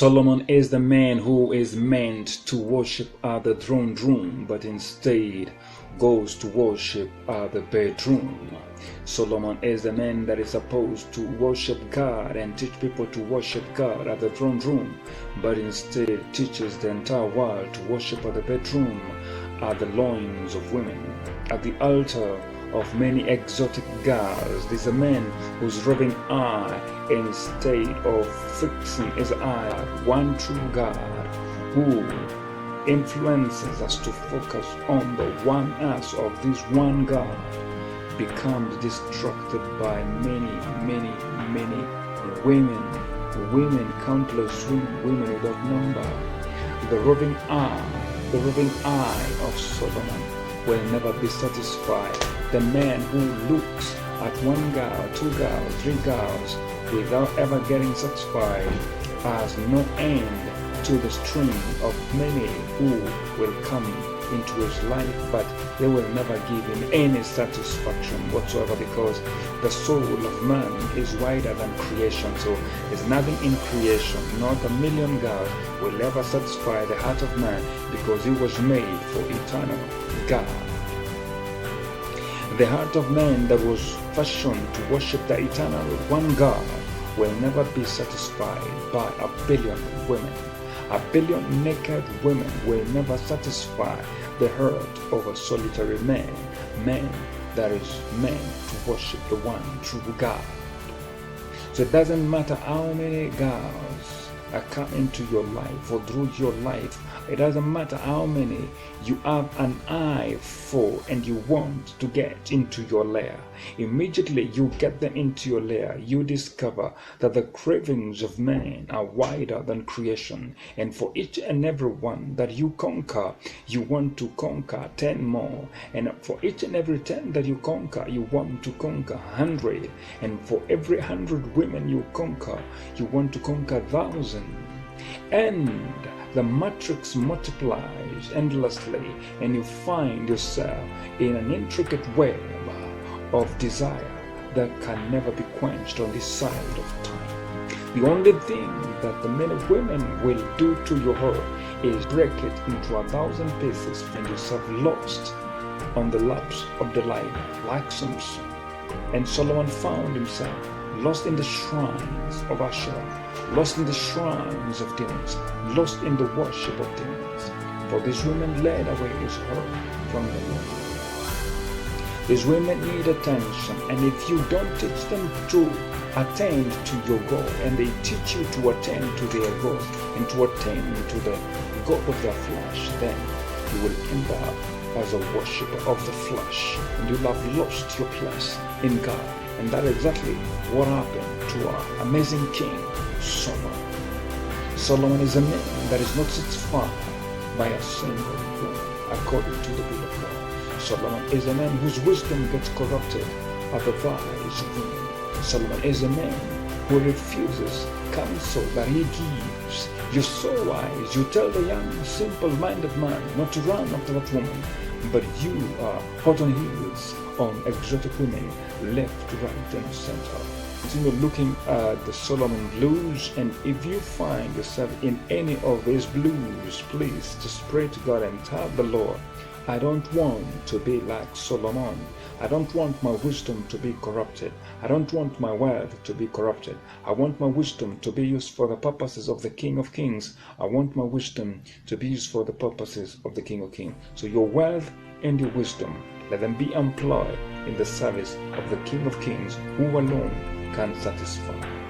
Solomon is the man who is meant to worship at the throne room, but instead goes to worship at the bedroom. Solomon is the man that is supposed to worship God and teach people to worship God at the throne room, but instead teaches the entire world to worship at the bedroom, at the loins of women, at the altar of many exotic gods. This is a man whose roving eye, instead of fixing his eye on one true God, who influences us to focus on the oneness of this one God, becomes distracted by many women, countless women without number. The roving eye of Solomon will never be satisfied. The man who looks at one girl, two girls, three girls without ever getting satisfied has no end to the stream of many who will come into his life, but they will never give him any satisfaction whatsoever, because the soul of man is wider than creation. So there's nothing in creation, not a million gods will ever satisfy the heart of man, because he was made for eternal God. The heart of man that was fashioned to worship the eternal one God will never be satisfied by a billion women. A billion naked women will never satisfy the heart of a solitary man that is meant to worship the one true God. So it doesn't matter how many gods are coming into your life or through your life. It doesn't matter how many you have an eye for and you want to get into your lair. Immediately you get them into your lair, you discover that the cravings of man are wider than creation. And for each and every one that you conquer, you want to conquer 10 more. And for each and every 10 that you conquer, you want to conquer 100. And for every 100 women you conquer, you want to conquer 1,000. And the matrix multiplies endlessly, and you find yourself in an intricate web of desire that can never be quenched on this side of time. The only thing that the men and women will do to your heart is break it into 1,000 pieces, and yourself lost on the laps of Delilah, like Samson. And Solomon found himself lost in the shrines of Asherah, lost in the shrines of demons, lost in the worship of demons. For these women led away his heart from the Lord. These women need attention, and if you don't teach them to attend to your God, and they teach you to attend to their God and to attend to the God of their flesh, then you will end up as a worshiper of the flesh, and you'll have lost your place in God. And that is exactly what happened to our amazing king, Solomon. Solomon is a man that is not satisfied by a single woman, according to the will of God. Solomon is a man whose wisdom gets corrupted at the advice of women. Solomon is a man who refuses counsel that he gives. You're so wise, you tell the young, simple-minded man not to run after that woman, but you are hot on heels on exotic women, left, right, and center. Continue looking at the Solomon blues, and if you find yourself in any of these blues, please just pray to God and tell the Lord, I don't want to be like Solomon. I don't want my wisdom to be corrupted. I don't want my wealth to be corrupted. I want my wisdom to be used for the purposes of the King of Kings. I want my wisdom to be used for the purposes of the King of Kings. So your wealth and your wisdom, let them be employed in the service of the King of Kings, who alone can satisfy.